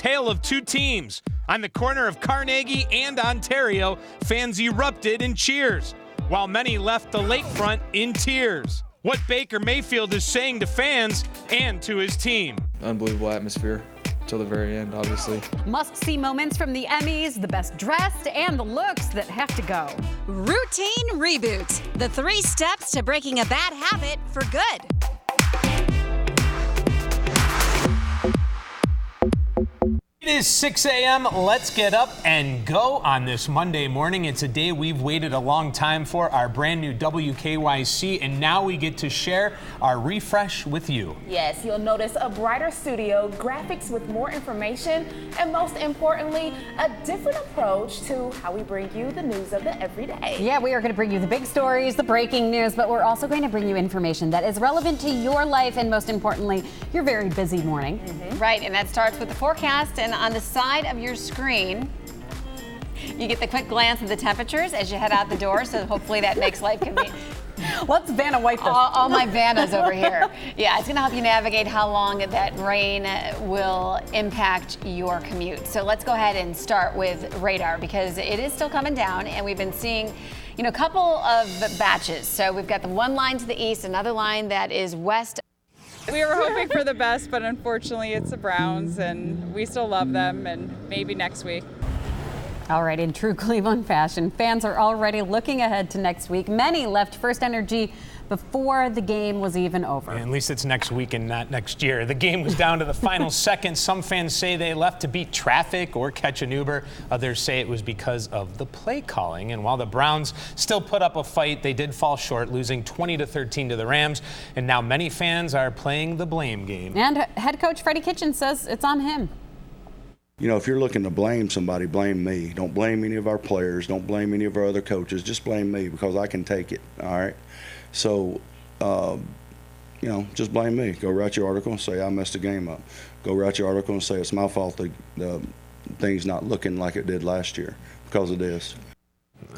tale of two teams. On the corner of Carnegie and Ontario, fans erupted in cheers, while many left the lakefront in tears. What Baker Mayfield is saying to fans and to his team. Unbelievable atmosphere till the very end, obviously. Must-see moments from the Emmys, the best dressed, and the looks that have to go. Routine reboot. The 3 steps to breaking a bad habit for good. It is 6 a.m. Let's get up and go on this Monday morning. It's a day we've waited a long time for, our brand new WKYC, and now we get to share our refresh with you. Yes, you'll notice a brighter studio, graphics with more information, and most importantly, a different approach to how we bring you the news of the everyday. Yeah, we are going to bring you the big stories, the breaking news, but we're also going to bring you information that is relevant to your life and most importantly, your very busy morning. Right, and that starts with the forecast, and on the side of your screen, you get the quick glance of the temperatures as you head out the door, so hopefully that makes life convenient. Let's Vanna wipe this. All my Vannas over here. Yeah, it's going to help you navigate how long that rain will impact your commute. So let's go ahead and start with radar because it is still coming down, and we've been seeing a couple of batches. So we've got the one line to the east, another line that is west. We were hoping for the best, but unfortunately it's the Browns, and we still love them, and maybe next week. All right, in true Cleveland fashion, fans are already looking ahead to next week. Many left First Energy before the game was even over. At least it's next week and not next year. The game was down to the final second. Some fans say they left to beat traffic or catch an Uber. Others say it was because of the play calling. And while the Browns still put up a fight, they did fall short, losing 20-13 to the Rams. And now many fans are playing the blame game. And head coach Freddie Kitchens says it's on him. You know, if you're looking to blame somebody, blame me. Don't blame any of our players. Don't blame any of our other coaches. Just blame me because I can take it, all right? So, just blame me. Go write your article and say I messed the game up. Go write your article and say it's my fault the thing's not looking like it did last year because of this.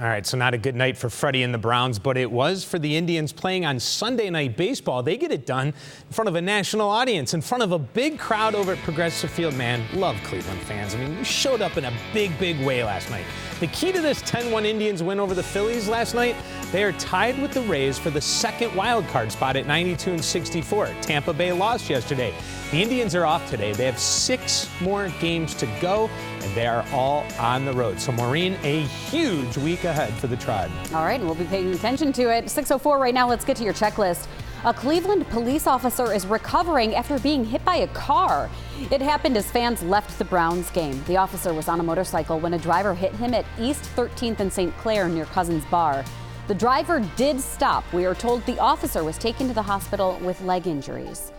All right, so not a good night for Freddie and the Browns, but it was for the Indians playing on Sunday Night Baseball. They get it done in front of a national audience, in front of a big crowd over at Progressive Field. Man, love Cleveland fans. I mean, we showed up in a big, big way last night. The key to this 10-1 Indians win over the Phillies last night, they are tied with the Rays for the second wild card spot at 92-64. Tampa Bay lost yesterday. The Indians are off today. They have 6 more games to go, and they are all on the road. So, Maureen, a huge week ahead for the Tribe. All right, we'll be paying attention to it. 6:04 right now. Let's get to your checklist. A Cleveland police officer is recovering after being hit by a car. It happened as fans left the Browns game. The officer was on a motorcycle when a driver hit him at East 13th and St. Clair near Cousins Bar. The driver did stop. We are told the officer was taken to the hospital with leg injuries.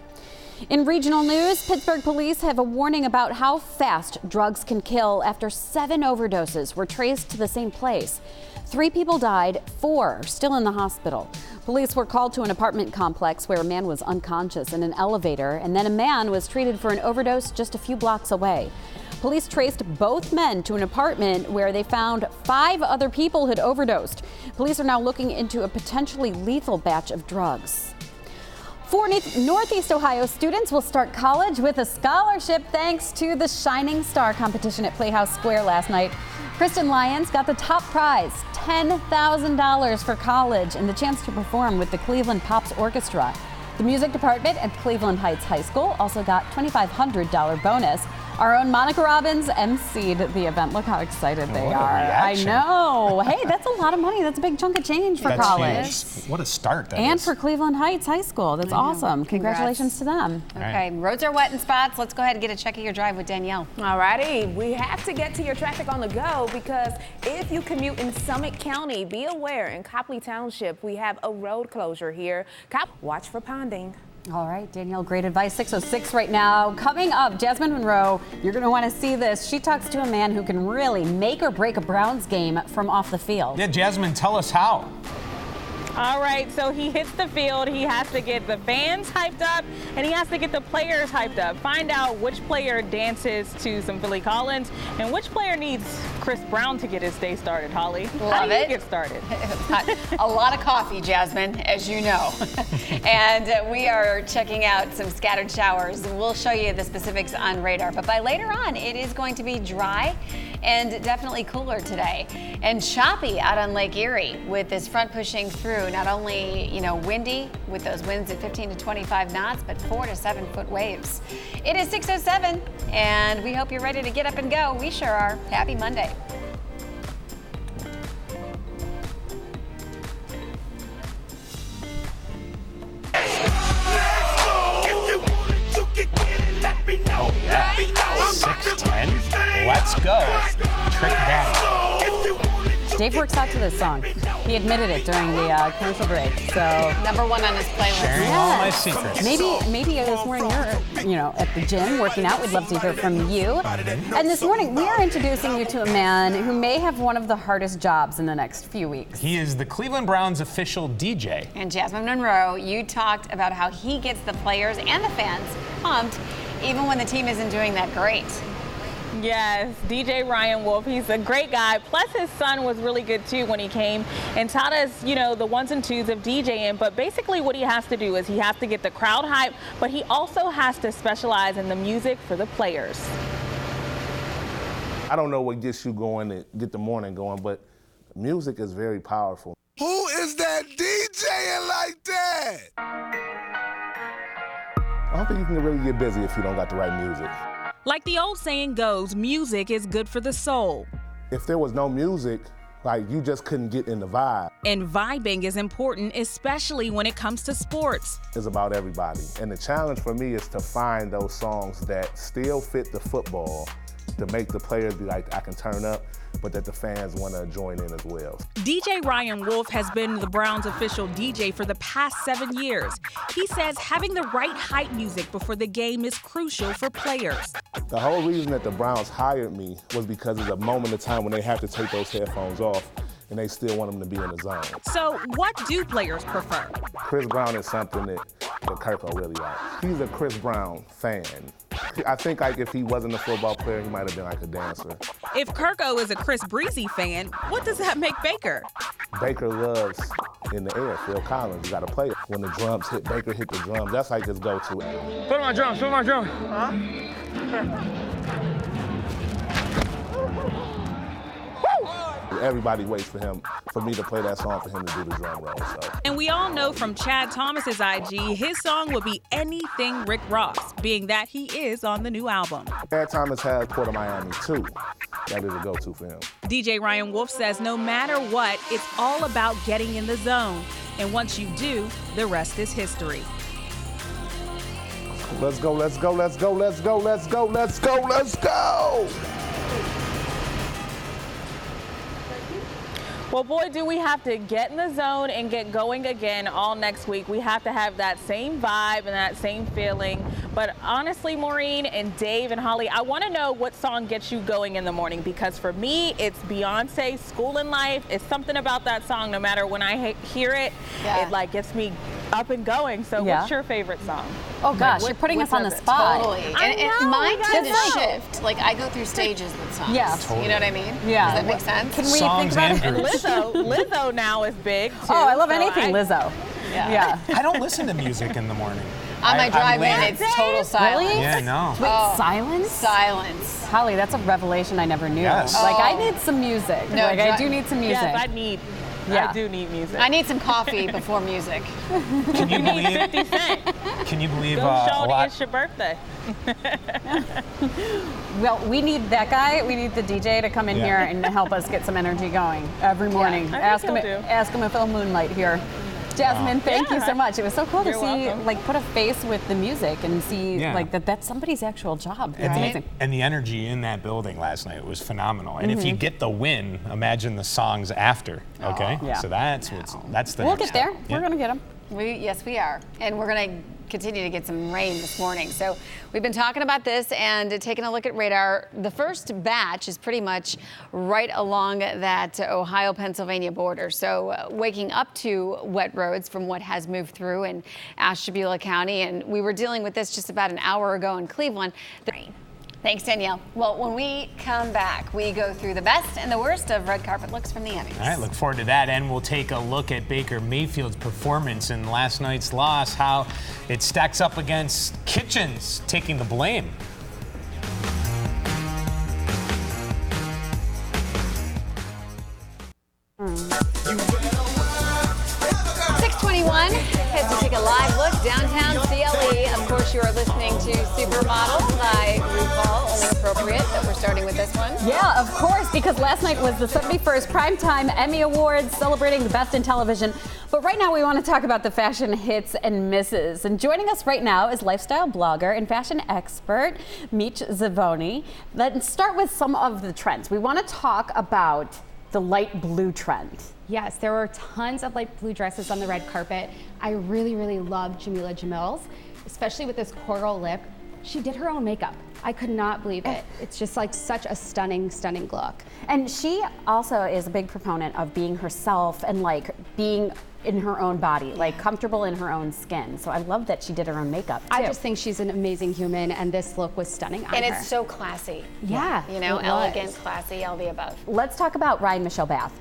In regional news, Pittsburgh police have a warning about how fast drugs can kill after 7 overdoses were traced to the same place. 3 people died, 4 are still in the hospital. Police were called to an apartment complex where a man was unconscious in an elevator, and then a man was treated for an overdose just a few blocks away. Police traced both men to an apartment where they found 5 other people had overdosed. Police are now looking into a potentially lethal batch of drugs. 4 Northeast Ohio students will start college with a scholarship thanks to the Shining Star competition at Playhouse Square last night. Kristen Lyons got the top prize, $10,000 for college, and the chance to perform with the Cleveland Pops Orchestra. The music department at Cleveland Heights High School also got $2,500 bonus. Our own Monica Robbins emceed the event. Look how excited they are. Reaction. I know. Hey, that's a lot of money. That's a big chunk of change for college. Huge. What a start that And is. for Cleveland Heights High School. That's awesome. Congratulations to them. Okay, roads are wet in spots. Let's go ahead and get a check of your drive with Danielle. Alrighty, we have to get to your traffic on the go because if you commute in Summit County, be aware in Copley Township, we have a road closure here. Watch for ponding. All right, Danielle, great advice. 6:06 right now. Coming up, Jasmine Monroe, you're going to want to see this. She talks to a man who can really make or break a Browns game from off the field. Yeah, Jasmine, tell us how. All right, so he hits the field. He has to get the fans hyped up, and he has to get the players hyped up. Find out which player dances to some Philly Collins, and which player needs Chris Brown to get his day started, Holly. How do you get started? A lot of coffee, Jasmine, as you know. And we are checking out some scattered showers. We'll show you the specifics on radar, but by later on, it is going to be dry and definitely cooler today. And choppy out on Lake Erie with this front pushing through. Not only, windy with those winds at 15 to 25 knots, but 4 to 7 foot waves. It is 6:07, and we hope you're ready to get up and go. We sure are. Happy Monday. Oh, yeah. 6'10". Let's go. Trick Daddy. Dave works out to this song. He admitted it during the commercial break. So #1 on his playlist. Sharing all my secrets. Maybe this morning you're, at the gym working out. We'd love to hear from you. And this morning we are introducing you to a man who may have one of the hardest jobs in the next few weeks. He is the Cleveland Browns official DJ. And Jasmine Monroe, you talked about how he gets the players and the fans pumped, even when the team isn't doing that great. Yes, DJ Ryan Wolf, he's a great guy. Plus his son was really good too when he came and taught us, the ones and twos of DJing. But basically what he has to do is he has to get the crowd hype, but he also has to specialize in the music for the players. I don't know what gets you going to get the morning going, but music is very powerful. Who is that DJing like that? I don't think you can really get busy if you don't got the right music. Like the old saying goes, music is good for the soul. If there was no music, you just couldn't get in the vibe. And vibing is important, especially when it comes to sports. It's about everybody. And the challenge for me is to find those songs that still fit the football, to make the players be like, I can turn up, but that the fans want to join in as well. DJ Ryan Wolf has been the Browns' official DJ for the past 7 years. He says having the right hype music before the game is crucial for players. The whole reason that the Browns hired me was because it's a moment of time when they have to take those headphones off and they still want them to be in the zone. So what do players prefer? Chris Brown is something that Kirko really likes. He's a Chris Brown fan. I think if he wasn't a football player, he might have been like a dancer. If Kirko is a Chris Breezy fan, what does that make Baker? Baker loves in the air. Phil Collins, you got to play it. When the drums hit, Baker hit the drums. That's like his go-to. Put my drum, put my drum. Huh? Everybody waits for me to play that song for him to do the drum roll. So. And we all know from Chad Thomas's IG, his song would be anything Rick Ross, being that he is on the new album. Chad Thomas has Port of Miami too. That is a go-to for him. DJ Ryan Wolf says no matter what, it's all about getting in the zone. And once you do, the rest is history. Let's go, let's go, let's go, let's go, let's go, let's go, let's go! Well, boy, do we have to get in the zone and get going again all next week. We have to have that same vibe and that same feeling. But honestly, Maureen and Dave and Holly, I want to know what song gets you going in the morning, because for me, it's Beyonce, School in Life. It's something about that song. No matter when I hear it, it gets me up and going. So what's your favorite song? Oh gosh, you're putting us on the spot. Totally. And mine tend to shift. I go through stages with songs. Yeah. Totally. You know what I mean? Yeah. Does that make sense? Can we think about it? And Lizzo now is big too. Oh, I love anything Lizzo. Yeah. I don't listen to music in the morning. On my drive-in, it's total silence. Really? Yeah, no. Wait, silence? Silence. Holly, that's a revelation I never knew. Yes. I need some music. No, I do need some music. Yes, I do need music. I need some coffee before music. Can you believe? 50 Cent. Can you believe Go, a Shawty, lot? it's your birthday. Well, we need that guy. We need the DJ to come in here and help us get some energy going every morning. Ask him if he'll moonlight here. Jasmine, thank you so much. It was so cool to see, put a face with the music and see, that's somebody's actual job. It's amazing. And the energy in that building last night was phenomenal. And if you get the win, imagine the songs after. Okay, so that's the. We'll get there. We're gonna get them. Yes, we are, and we're gonna continue to get some rain this morning. So we've been talking about this and taking a look at radar. The first batch is pretty much right along that Ohio-Pennsylvania border. So waking up to wet roads from what has moved through in Ashtabula County. And we were dealing with this just about an hour ago in Cleveland. The rain. Thanks, Danielle. Well, when we come back, we go through the best and the worst of red carpet looks from the Emmys. All right, look forward to that. And we'll take a look at Baker Mayfield's performance in last night's loss, how it stacks up against Kitchens taking the blame. 621, head to take a live look downtown CLE. Of course, you are listening to Supermodel by RuPaul. Only appropriate that we're starting with this one. Yeah, of course, because last night was the 71st Primetime Emmy Awards celebrating the best in television. But right now we want to talk about the fashion hits and misses. And joining us right now is lifestyle blogger and fashion expert Meech Zavoni. Let's start with some of the trends. We want to talk about the light blue trend. Yes, there were tons of light blue dresses on the red carpet. I really, really loved Jamila Jamil's, especially with this coral lip. She did her own makeup. I could not believe it. It's just like such a stunning, stunning look. And she also is a big proponent of being herself and like being in her own body, like comfortable in her own skin. So I love that she did her own makeup too. I just think she's an amazing human, and this look was stunning on her. And it's so classy. Yeah. You know, elegant, classy, all the above. Let's talk about Ryan Michelle Bath.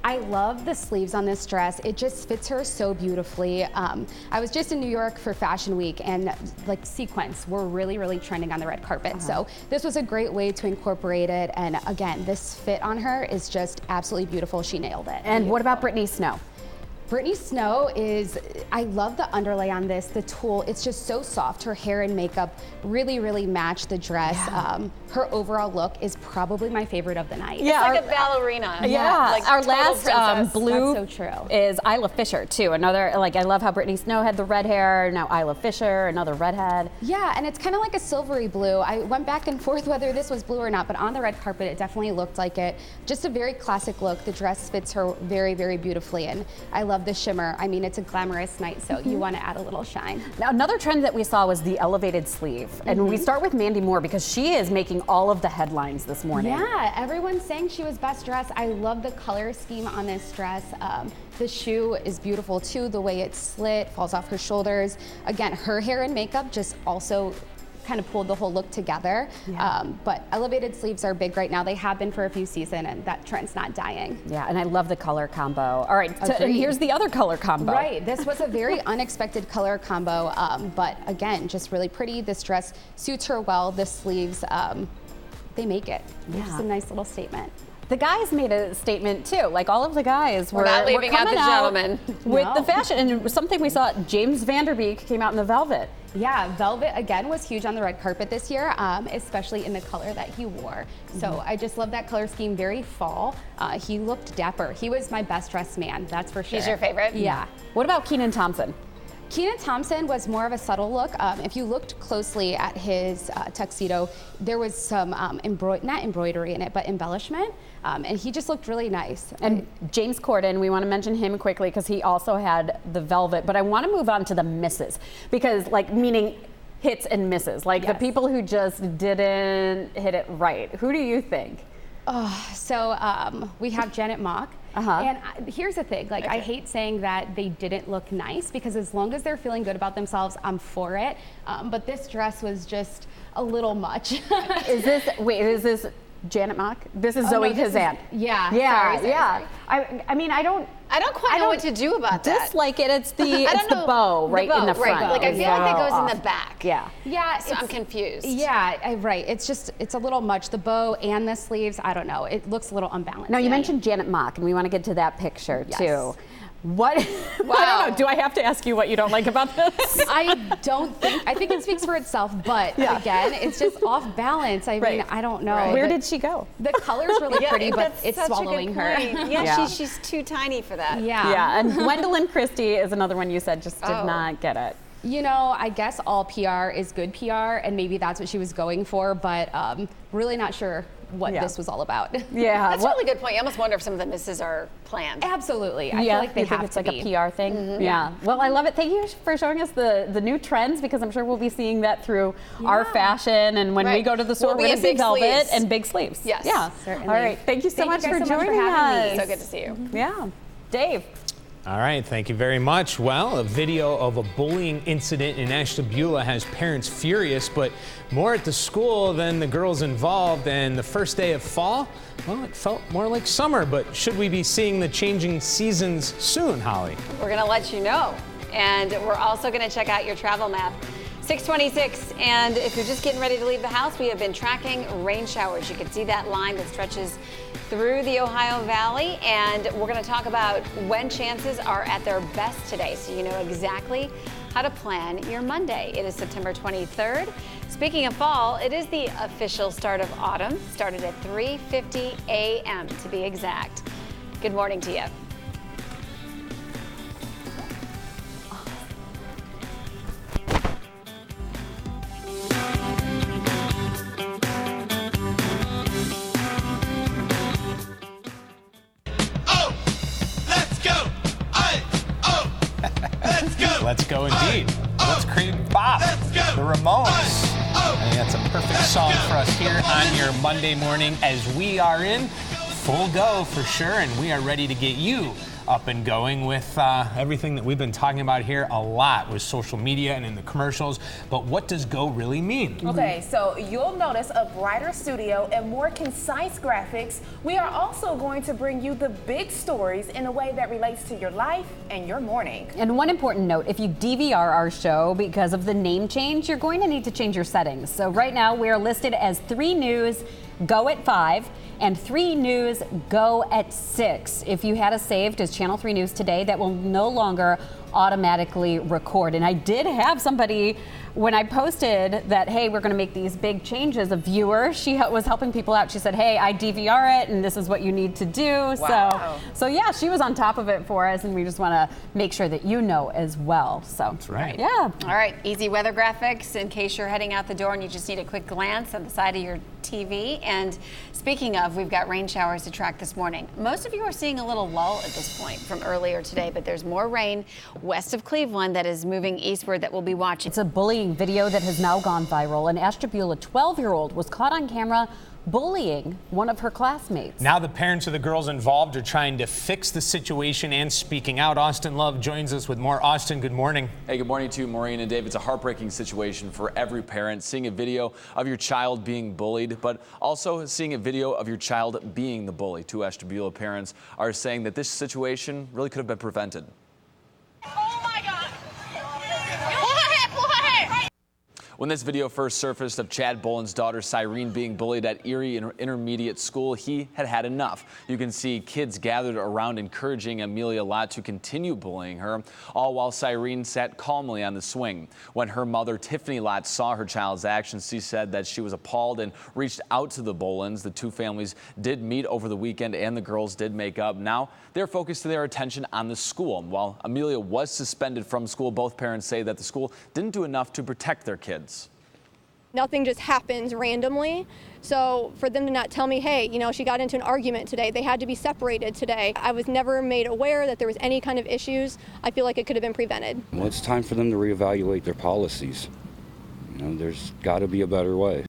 I love the sleeves on this dress. It just fits her so beautifully. I was just in New York for Fashion Week, and like sequins were really, really trending on the red carpet. So this was a great way to incorporate it. And again, this fit on her is just absolutely beautiful. She nailed it. And what about Brittany Snow? Brittany Snow is, I love the underlay on this, the tulle, it's just so soft. Her hair and makeup really, really match the dress. Yeah. Her overall look is probably my favorite of the night. Yeah, it's like a ballerina. Yeah, like our last blue That's so true. is Isla Fisher too. Another, like I love how Brittany Snow had the red hair, now Isla Fisher, another redhead. Yeah, and it's kind of like a silvery blue. I went back and forth whether this was blue or not, but on the red carpet it definitely looked like it. Just a very classic look. The dress fits her very, very beautifully, and I love the shimmer. I mean, it's a glamorous night, so you want to add a little shine. Now, another trend that we saw was the elevated sleeve. And we start with Mandy Moore because she is making all of the headlines this morning. Yeah, everyone's saying she was best dressed. I love the color scheme on this dress. The shoe is beautiful too, the way it's slit, falls off her shoulders. Again, her hair and makeup just also kind of pulled the whole look together. Yeah. But elevated sleeves are big right now. They have been for a few seasons, and that trend's not dying. Yeah, and I love the color combo. All right, and here's the other color combo. Right, this was a very unexpected color combo, but again, just really pretty. This dress suits her well. The sleeves, they make it. Yeah. Just a nice little statement. The guys made a statement too. Like all of the guys were not leaving out the gentlemen with the fashion. And something we saw, James Van Der Beek came out in the velvet. Yeah, velvet again was huge on the red carpet this year, especially in the color that he wore. So I just love that color scheme, very fall. He looked dapper. He was my best dressed man, that's for sure. He's your favorite? Yeah. What about Kenan Thompson? Kenan Thompson was more of a subtle look. If you looked closely at his tuxedo, there was some not embroidery in it, but embellishment. And he just looked really nice. And James Corden, we want to mention him quickly because he also had the velvet. But I want to move on to the misses because, like, meaning hits and misses, like the people who just didn't hit it right. Who do you think? So we have Janet Mock. And here's the thing, like I hate saying that they didn't look nice because as long as they're feeling good about themselves, I'm for it. But this dress was just a little much. Is this Janet Mock? This is Zoe Kazan. Sorry. I mean, I don't quite know what to do about that. Dislike it. It's the bow right in the front. Right. Like I feel like it goes in the back. Yeah. So I'm confused. Yeah, right. It's a little much. The bow and the sleeves, I don't know. It looks a little unbalanced. Now you mentioned Janet Mock, and we want to get to that picture too. What? Wow. I don't know. Do I have to ask you what you don't like about this? I think it speaks for itself, but again, it's just off balance. I mean, I don't know. Right. Where did she go? The color's really pretty, but it's swallowing her. Yeah, she's too tiny for that. Yeah, and Gwendolyn Christie is another one you said just did not get it. You know, I guess all PR is good PR, and maybe that's what she was going for, but really not sure what this was all about. Yeah. That's a really good point. You almost wonder if some of the misses are planned. Absolutely. I feel like they have it's to like be. a PR thing. Yeah. Well, I love it. Thank you for showing us the new trends, because I'm sure we'll be seeing that through our fashion, and when we go to the store, we're going to see velvet and big sleeves. Yes. Yeah. Certainly. All right. Thank you so much for joining having us. me. So good to see you. Yeah. Dave. All right, thank you very much. Well, a video of a bullying incident in Ashtabula has parents furious, but more at the school than the girls involved. And the first day of fall, well, it felt more like summer, but should we be seeing the changing seasons soon, Holly? We're going to let you know. And we're also going to check out your travel map. 626, and if you're just getting ready to leave the house, we have been tracking rain showers. You can see that line that stretches through the Ohio Valley, and we're going to talk about when chances are at their best today, so you know exactly how to plan your Monday. It is September 23rd. Speaking of fall, it is the official start of autumn. Started at 3:50 a.m. to be exact. Good morning to you. Let's go indeed. Let's create Bop, the Ramones. I think that's a perfect song for us here on your Monday morning, as we are in full go for sure, and we are ready to get you up and going with everything that we've been talking about here a lot with social media and in the commercials. But what does go really mean? Okay, so you'll notice a brighter studio and more concise graphics. We are also going to bring you the big stories in a way that relates to your life and your morning. And one important note, if you DVR our show because of the name change, you're going to need to change your settings. So right now we're listed as 3 News Go at 5 and 3 News Go at 6. If you had us saved as Channel 3 News today, that will no longer automatically record. And I did have somebody, when I posted that, hey, we're going to make these big changes, a viewer, she was helping people out. She said, hey, I DVR it and this is what you need to do. Wow. So yeah, she was on top of it for us, and we just want to make sure that you know as well. So that's right. Yeah. All right, easy weather graphics in case you're heading out the door and you just need a quick glance at the side of your TV. And speaking of, we've got rain showers to track this morning. Most of you are seeing a little lull at this point from earlier today, but there's more rain west of Cleveland that is moving eastward that we'll be watching. It's a bullying video that has now gone viral. An Ashtabula 12-year-old was caught on camera bullying one of her classmates. Now the parents of the girls involved are trying to fix the situation and speaking out. Austin Love joins us with more. Austin, good morning. Hey, good morning to you, Maureen and Dave. It's a heartbreaking situation for every parent, seeing a video of your child being bullied, but also seeing a video of your child being the bully. 2 Ashtabula parents are saying that this situation really could have been prevented. When this video first surfaced of Chad Boland's daughter Cyrene being bullied at Erie Intermediate School, he had had enough. You can see kids gathered around encouraging Amelia Lott to continue bullying her, all while Cyrene sat calmly on the swing. When her mother, Tiffany Lott, saw her child's actions, she said that she was appalled and reached out to the Bolands. The 2 families did meet over the weekend and the girls did make up. Now they're focused their attention on the school. While Amelia was suspended from school, both parents say that the school didn't do enough to protect their kids. Nothing just happens randomly. So for them to not tell me, hey, you know, she got into an argument today, they had to be separated today. I was never made aware that there was any kind of issues. I feel like it could have been prevented. Well, it's time for them to reevaluate their policies. You know, there's got to be a better way.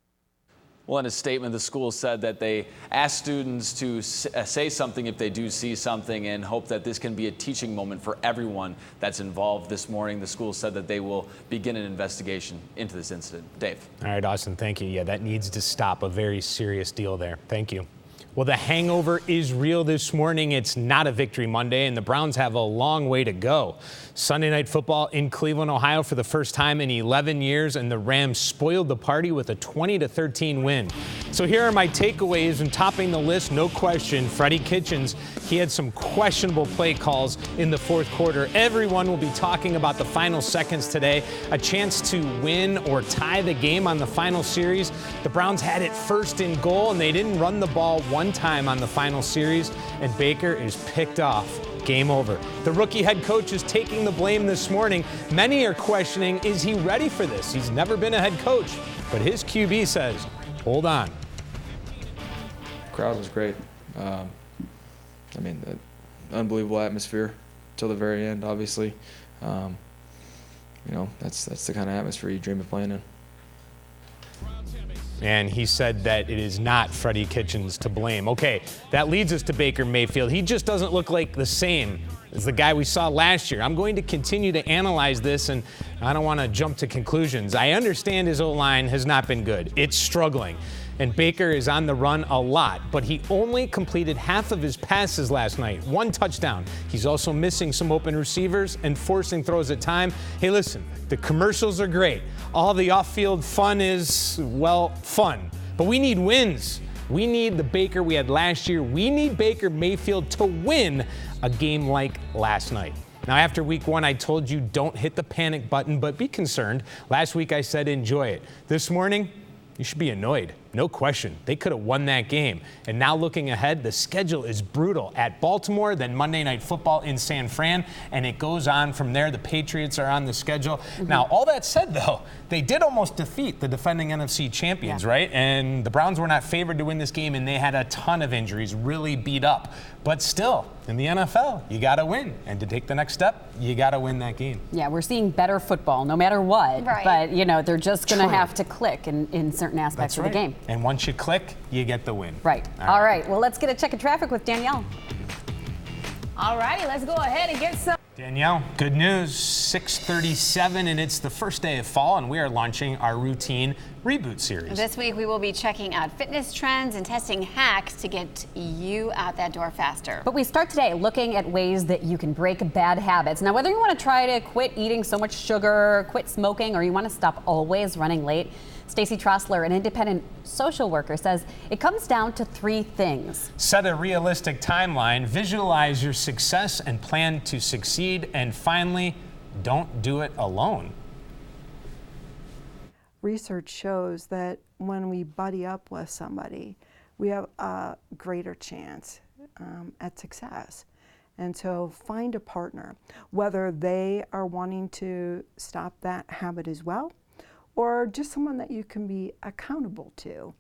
Well, in a statement, the school said that they asked students to say something if they do see something and hope that this can be a teaching moment for everyone that's involved. This morning, the school said that they will begin an investigation into this incident. Dave. All right, Austin, thank you. Yeah, that needs to stop. A very serious deal there. Thank you. Well, the hangover is real this morning. It's not a victory Monday, and the Browns have a long way to go. Sunday Night Football in Cleveland, Ohio for the first time in 11 years, and the Rams spoiled the party with a 20-13 win. So here are my takeaways, and topping the list, no question, Freddie Kitchens. He had some questionable play calls in the fourth quarter. Everyone will be talking about the final seconds today, a chance to win or tie the game on the final series. The Browns had it first and goal, and they didn't run the ball one time on the final series, and Baker is picked off. Game over. The rookie head coach is taking the blame this morning. Many are questioning, is he ready for this? He's never been a head coach, but his QB says, hold on. crowd was great. I mean, unbelievable atmosphere till the very end, obviously. You know, that's the kind of atmosphere you dream of playing in. And he said that it is not Freddie Kitchens to blame. Okay, that leads us to Baker Mayfield. He just doesn't look like the same as the guy we saw last year. I'm going to continue to analyze this, and I don't want to jump to conclusions. I understand his O-line has not been good. It's struggling. And Baker is on the run a lot, but he only completed half of his passes last night. 1 touchdown. He's also missing some open receivers and forcing throws at time. Hey, listen, the commercials are great. All the off-field fun is, well, fun. But we need wins. We need the Baker we had last year. We need Baker Mayfield to win a game like last night. Now, after week 1, I told you don't hit the panic button, but be concerned. Last week, I said enjoy it. This morning, you should be annoyed. No question. They could have won that game. And now looking ahead, the schedule is brutal. At Baltimore, then Monday Night Football in San Fran, and it goes on from there. The Patriots are on the schedule. Now, all that said, though, they did almost defeat the defending NFC champions, right? And the Browns were not favored to win this game, and they had a ton of injuries, really beat up. But still, in the NFL, you got to win. And to take the next step, you got to win that game. Yeah, we're seeing better football no matter what. Right. But, you know, they're just going to have to click in certain aspects of the game. And once you click, you get the win. Right. All right. Well, let's get a check of traffic with Danielle. All righty, let's go ahead and get some. Danielle, good news. 6:37, and it's the first day of fall, and we are launching our routine reboot series. This week we will be checking out fitness trends and testing hacks to get you out that door faster. But we start today looking at ways that you can break bad habits. Now, whether you want to try to quit eating so much sugar, quit smoking, or you want to stop always running late, Stacey Trostler, an independent social worker, says it comes down to 3 things. Set a realistic timeline, visualize your success and plan to succeed, and finally, don't do it alone. Research shows that when we buddy up with somebody, we have a greater chance at success. And so find a partner, whether they are wanting to stop that habit as well, or just someone that you can be accountable to.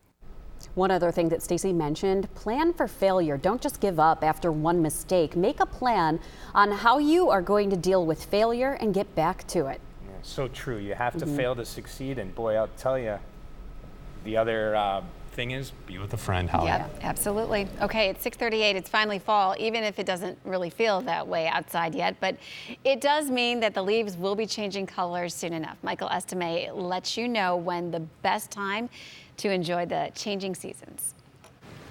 One other thing that Stacey mentioned, plan for failure. Don't just give up after one mistake. Make a plan on how you are going to deal with failure and get back to it. Yeah, so true. You have to fail to succeed, and boy, I'll tell you, the other thing is be with a friend, Holly. Yep, absolutely. Okay, it's 6:38. It's finally fall, even if it doesn't really feel that way outside yet. But it does mean that the leaves will be changing colors soon enough. Michael Estime lets you know when the best time to enjoy the changing seasons.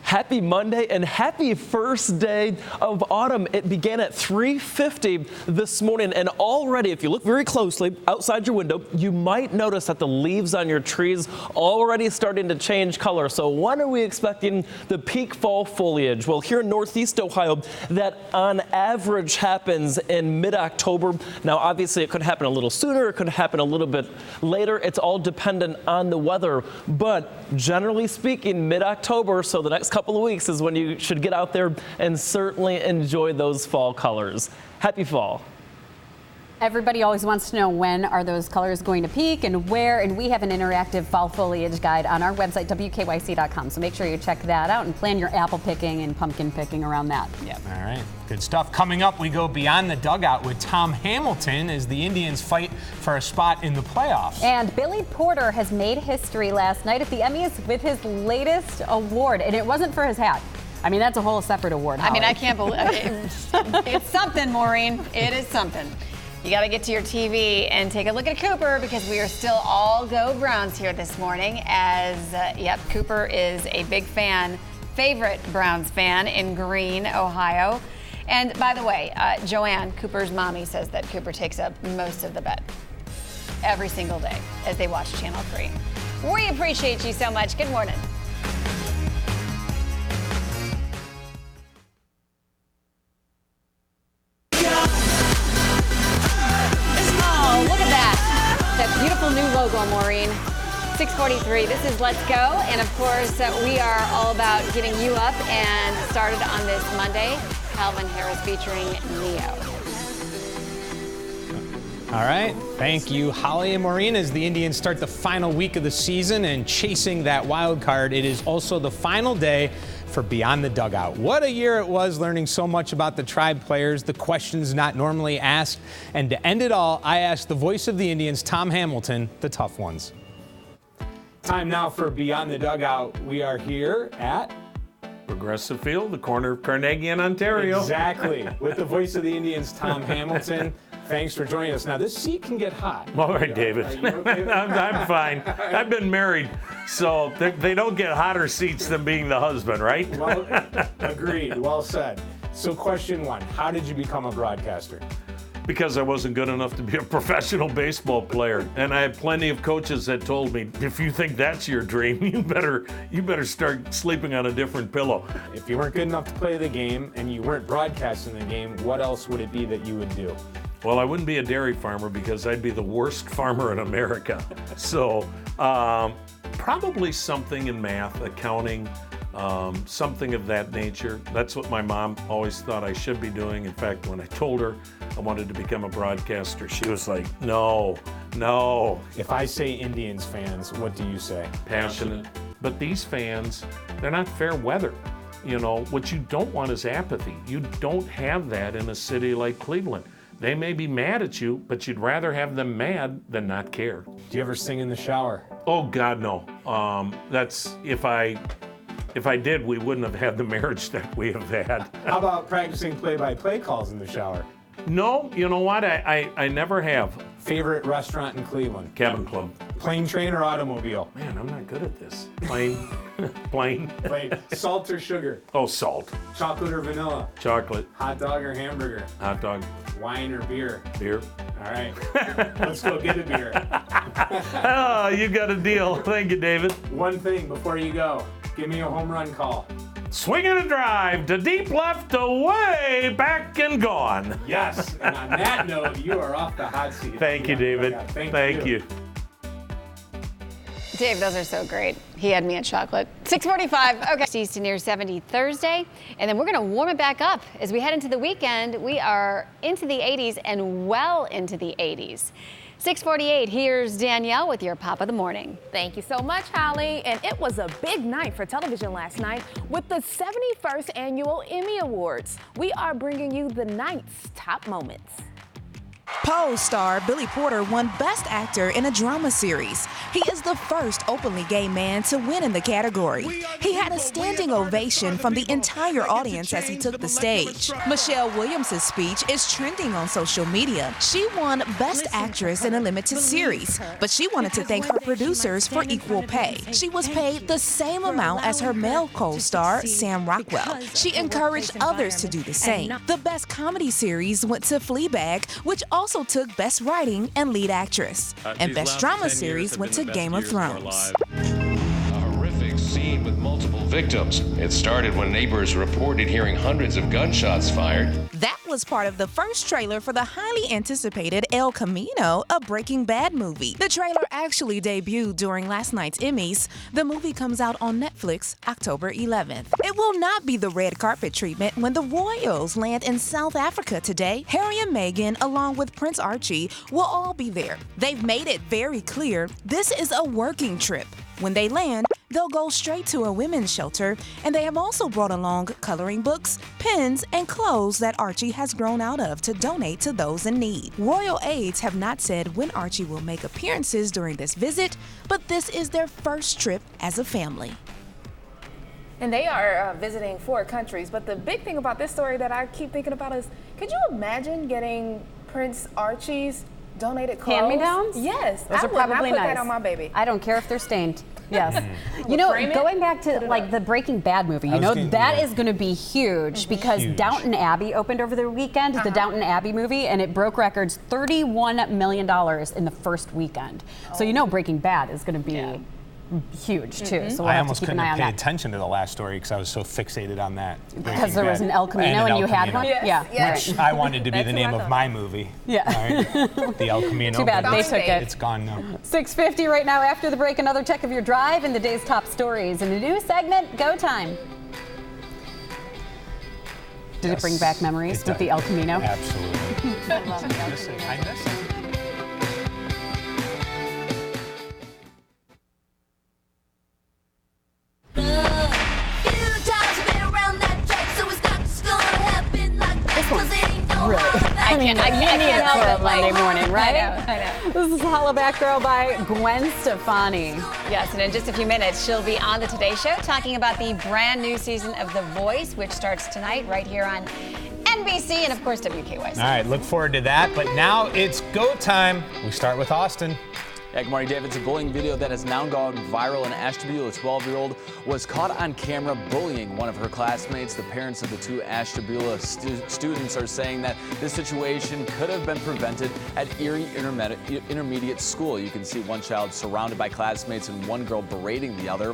Happy Monday and happy first day of autumn. It began at 3:50 this morning, and already, if you look very closely outside your window, you might notice that the leaves on your trees already starting to change color. So when are we expecting the peak fall foliage? Well, here in Northeast Ohio, that on average happens in mid-October. Now, obviously, it could happen a little sooner, it could happen a little bit later. It's all dependent on the weather, but generally speaking, mid-October, so the next couple of weeks is when you should get out there and certainly enjoy those fall colors. Happy fall. Everybody always wants to know when are those colors going to peak and where, and we have an interactive fall foliage guide on our website, WKYC.com. So make sure you check that out and plan your apple picking and pumpkin picking around that. Yep. All right, good stuff. Coming up, we go beyond the dugout with Tom Hamilton as the Indians fight for a spot in the playoffs. And Billy Porter has made history last night at the Emmys with his latest award, and it wasn't for his hat. I mean, that's a whole separate award. I mean, Holly. I can't believe it's something, Maureen. It is something. You got to get to your TV and take a look at Cooper because we are still all go Browns here this morning as, Cooper is a big fan, favorite Browns fan in Greene, Ohio. And by the way, Joanne, Cooper's mommy, says that Cooper takes up most of the bet every single day as they watch Channel 3. We appreciate you so much. Good morning. Beautiful new logo, Maureen. 6:43. This is Let's Go. And of course, we are all about getting you up and started on this Monday. Calvin Harris featuring Neo. All right. Thank you, Holly and Maureen. As the Indians start the final week of the season and chasing that wild card, it is also the final day for Beyond the Dugout. What a year it was, learning so much about the Tribe players, the questions not normally asked. And to end it all, I asked the voice of the Indians, Tom Hamilton, the tough ones. Time now for Beyond the Dugout. We are here at Progressive Field, the corner of Carnegie and Ontario. Exactly. With the voice of the Indians, Tom Hamilton. Thanks for joining us. Now, this seat can get hot. All right, David. Okay I'm fine. I've been married, so they don't get hotter seats than being the husband, right? Well, agreed. Well said. So question one, how did you become a broadcaster? Because I wasn't good enough to be a professional baseball player. And I had plenty of coaches that told me, if you think that's your dream, you better start sleeping on a different pillow. If you weren't good enough to play the game and you weren't broadcasting the game, what else would it be that you would do? Well, I wouldn't be a dairy farmer because I'd be the worst farmer in America. So probably something in math, accounting, something of that nature. That's what my mom always thought I should be doing. In fact, when I told her I wanted to become a broadcaster, she was like, no. If I say Indians fans, what do you say? Passionate. But these fans, they're not fair weather. You know, what you don't want is apathy. You don't have that in a city like Cleveland. They may be mad at you, but you'd rather have them mad than not care. Do you ever sing in the shower? Oh, God, no. That's, if I did, we wouldn't have had the marriage that we have had. How about practicing play-by-play calls in the shower? No, you know what? I never have. Favorite restaurant in Cleveland? Cabin Club. Plane, train, or automobile? Man, I'm not good at this. Plane. Plane. Salt or sugar? Oh, salt. Chocolate or vanilla? Chocolate. Hot dog or hamburger? Hot dog. Wine or beer? Beer. All right. Let's go get a beer. Oh, you got a deal. Thank you, David. One thing before you go. Give me a home run call. Swinging a drive to deep left, away, back and gone. Yes, and on that note, you are off the hot seat. Thank you, David. Thank you. Dave, those are so great. He had me at chocolate. 6:45. Okay. 60s to near 70 Thursday, and then we're going to warm it back up as we head into the weekend. We are into the 80s and well into the 80s. 6:48, here's Danielle with your Pop of the Morning. Thank you so much, Holly. And it was a big night for television last night with the 71st Annual Emmy Awards. We are bringing you the night's top moments. Pose star Billy Porter won Best Actor in a Drama Series. He is the first openly gay man to win in the category. He had a standing ovation from the entire audience as he took the stage. Michelle Williams' speech is trending on social media. She won Best Actress in a limited series, but she wanted to thank her producers for equal pay. She was paid the same amount as her male co-star, Sam Rockwell. She encouraged others to do the same. The Best Comedy Series went to Fleabag, which also took Best Writing and Lead Actress. And Best Drama Series went to Game of Thrones. A horrific scene with multiple victims. It started when neighbors reported hearing hundreds of gunshots fired. That was part of the first trailer for the highly anticipated El Camino, a Breaking Bad movie. The trailer actually debuted during last night's Emmys. The movie comes out on Netflix October 11th. It will not be the red carpet treatment when the royals land in South Africa today. Harry and Meghan, along with Prince Archie, will all be there. They've made it very clear this is a working trip. When they land, they'll go straight to a women's shelter, and they have also brought along coloring books, pens, and clothes that Archie has grown out of to donate to those in need. Royal aides have not said when Archie will make appearances during this visit, but this is their first trip as a family. And they are visiting 4 countries. But the big thing about this story that I keep thinking about is, could you imagine getting Prince Archie's donated clothes? Hand-me-downs? Yes. Those I are would not probably put nice. that on my baby. I don't care if they're stained. Yes. You know, going back to like the Breaking Bad movie, you know, that is going to be huge because Downton Abbey opened over the weekend, the Downton Abbey movie, and it broke records $31 million in the first weekend. So you know Breaking Bad is going to be huge too. So we'll I have almost to keep couldn't an eye have on paid that. attention to the last story because I was so fixated on that. Because there was an El Camino and you had one? Which I wanted to be the name of my movie. Yeah. Right? The El Camino. Too bad but they took it. It's gone now. 6:50 right now. After the break, another check of your drive and the day's top stories. In a new segment, Go Time. Did it bring back memories with the El Camino? Absolutely. I love the El Camino. I miss it. I mean, you need it for a Monday morning, right? I know. This is Holla Back Girl by Gwen Stefani. Yes, and in just a few minutes, she'll be on the Today Show talking about the brand new season of The Voice, which starts tonight right here on NBC and, of course, WKYC. All right, look forward to that. But now it's go time. We start with Austin. Yeah, good morning, Dave. It's a bullying video that has now gone viral in Ashtabula. A 12-year-old was caught on camera bullying one of her classmates. The parents of the two Ashtabula students are saying that this situation could have been prevented at Erie Intermediate School. You can see one child surrounded by classmates and one girl berating the other.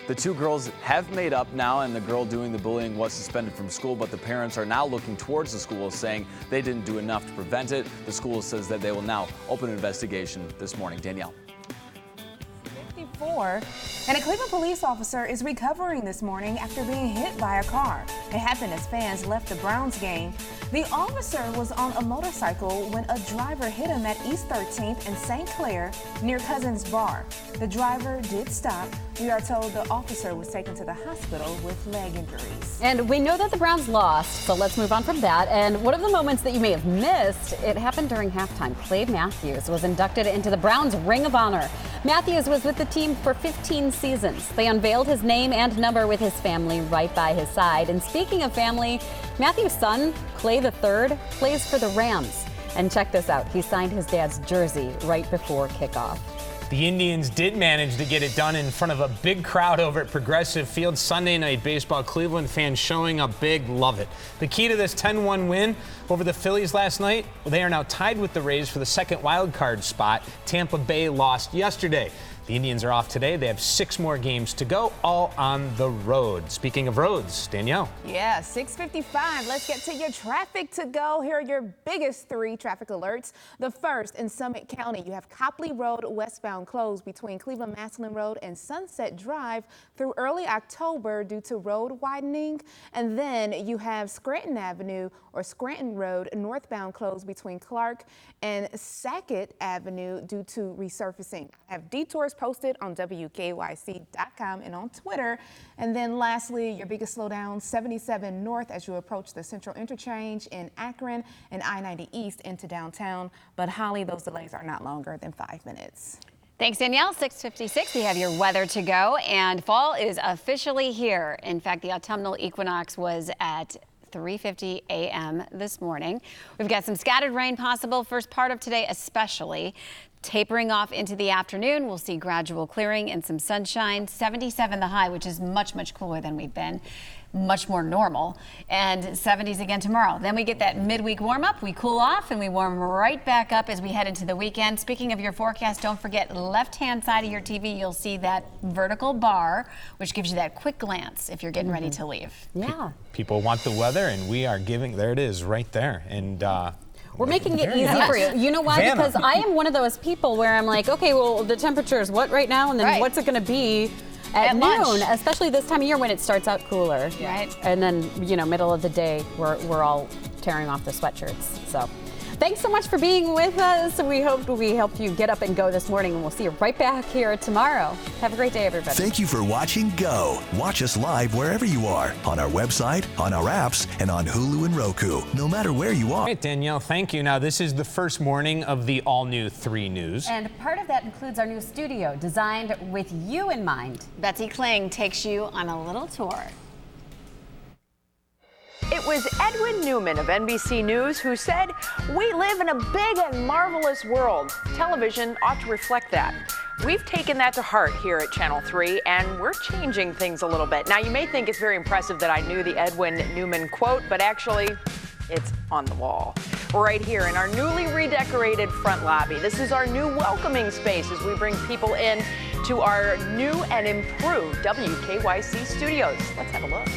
The two girls have made up now, and the girl doing the bullying was suspended from school, but the parents are now looking towards the school, saying they didn't do enough to prevent it. The school says that they will now open an investigation this morning. Danielle. 54, and a Cleveland police officer is recovering this morning after being hit by a car. It happened as fans left the Browns game. The officer was on a motorcycle when a driver hit him at East 13th and St. Clair near Cousins Bar. The driver did stop. We are told the officer was taken to the hospital with leg injuries. And we know that the Browns lost, so let's move on from that. And one of the moments that you may have missed, it happened during halftime. Clay Matthews was inducted into the Browns Ring of Honor. Matthews was with the team for 15 seasons. They unveiled his name and number with his family right by his side. And speaking of family, Matthews' son, Clay III, plays for the Rams. And check this out. He signed his dad's jersey right before kickoff. The Indians did manage to get it done in front of a big crowd over at Progressive Field. Sunday Night Baseball. Cleveland fans showing up big. Love it. The key to this 10-1 win over the Phillies last night, well, they are now tied with the Rays for the second wild card spot. Tampa Bay lost yesterday. The Indians are off today. They have 6 more games to go, all on the road. Speaking of roads, Danielle. Yeah, 6:55. Let's get to your traffic to go. Here are your biggest 3 traffic alerts. The first in Summit County, you have Copley Road westbound closed between Cleveland-Massillon Road and Sunset Drive through early October due to road widening. And then you have Scranton Avenue or Scranton Road northbound closed between Clark and Sackett Avenue due to resurfacing. I have detours posted on WKYC.com and on Twitter. And then lastly, your biggest slowdown, 77 north as you approach the Central Interchange in Akron and I-90 east into downtown. But Holly, those delays are not longer than 5 minutes. Thanks, Danielle. 6:56, we have your weather to go, and fall is officially here. In fact, the autumnal equinox was at 3:50 a.m. this morning. We've got some scattered rain possible first part of today, especially. Tapering off into the afternoon, we'll see gradual clearing and some sunshine. 77 the high, which is much, much cooler than we've been. Much more normal, and 70s again tomorrow. Then we get that midweek warm up, we cool off, and we warm right back up as we head into the weekend. Speaking of your forecast, don't forget left-hand side of your TV, you'll see that vertical bar, which gives you that quick glance if you're getting ready to leave. Yeah. People want the weather, and we are giving, there it is right there. And we're making it Very easy nice. for you. You know why? Vanna. Because I am one of those people where I'm like, okay, well, the temperature is what right now, and then Right. what's it going to be at lunch. noon, especially this time of year when it starts out cooler. Right. And then, you know, middle of the day, we're all tearing off the sweatshirts. So thanks so much for being with us. We hope we helped you get up and go this morning, and we'll see you right back here tomorrow. Have a great day, everybody. Thank you for watching Go. Watch us live wherever you are, on our website, on our apps, and on Hulu and Roku, no matter where you are. All right, Danielle, thank you. Now, this is the first morning of the all-new 3 News. And part of that includes our new studio, designed with you in mind. Betsy Kling takes you on a little tour. It was Edwin Newman of NBC News who said, "We live in a big and marvelous world. Television ought to reflect that." We've taken that to heart here at Channel 3, and we're changing things a little bit. Now, you may think it's very impressive that I knew the Edwin Newman quote, but actually, it's on the wall. Right here in our newly redecorated front lobby. This is our new welcoming space as we bring people in to our new and improved WKYC studios. Let's have a look.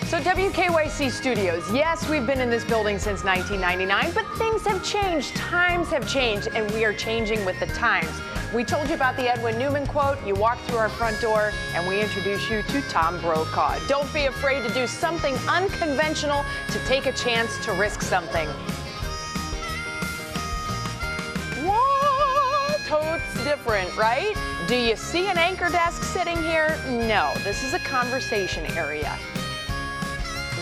So WKYC Studios, yes, we've been in this building since 1999, but things have changed, times have changed, and we are changing with the times. We told you about the Edwin Newman quote, you walk through our front door, and we introduce you to Tom Brokaw. Don't be afraid to do something unconventional, to take a chance to risk something. What? Totes different, right? Do you see an anchor desk sitting here? No, this is a conversation area.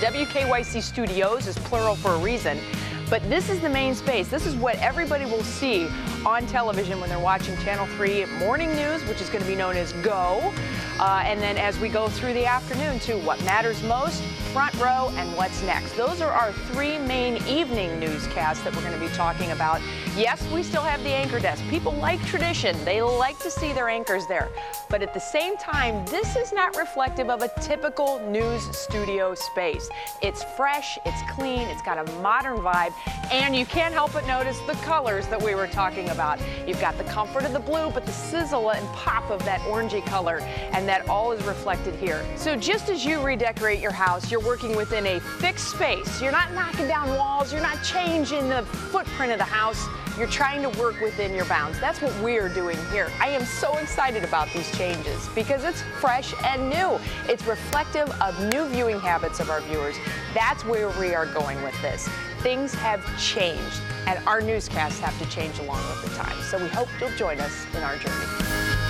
WKYC Studios is plural for a reason. But this is the main space. This is what everybody will see on television when they're watching Channel 3 Morning News, which is going to be known as GO. And then as we go through the afternoon to What Matters Most, Front Row, and What's Next. Those are our three main evening newscasts that we're going to be talking about. Yes, we still have the anchor desk. People like tradition. They like to see their anchors there. But at the same time, this is not reflective of a typical news studio space. It's fresh, it's clean, it's got a modern vibe, and you can't help but notice the colors that we were talking about. You've got the comfort of the blue, but the sizzle and pop of that orangey color, and that all is reflected here. So just as you redecorate your house, you're working within a fixed space. You're not knocking down walls, you're not changing the footprint of the house. You're trying to work within your bounds. That's what we're doing here. I am so excited about these changes because it's fresh and new. It's reflective of new viewing habits of our viewers. That's where we are going with this. Things have changed, and our newscasts have to change along with the times. So we hope you'll join us in our journey.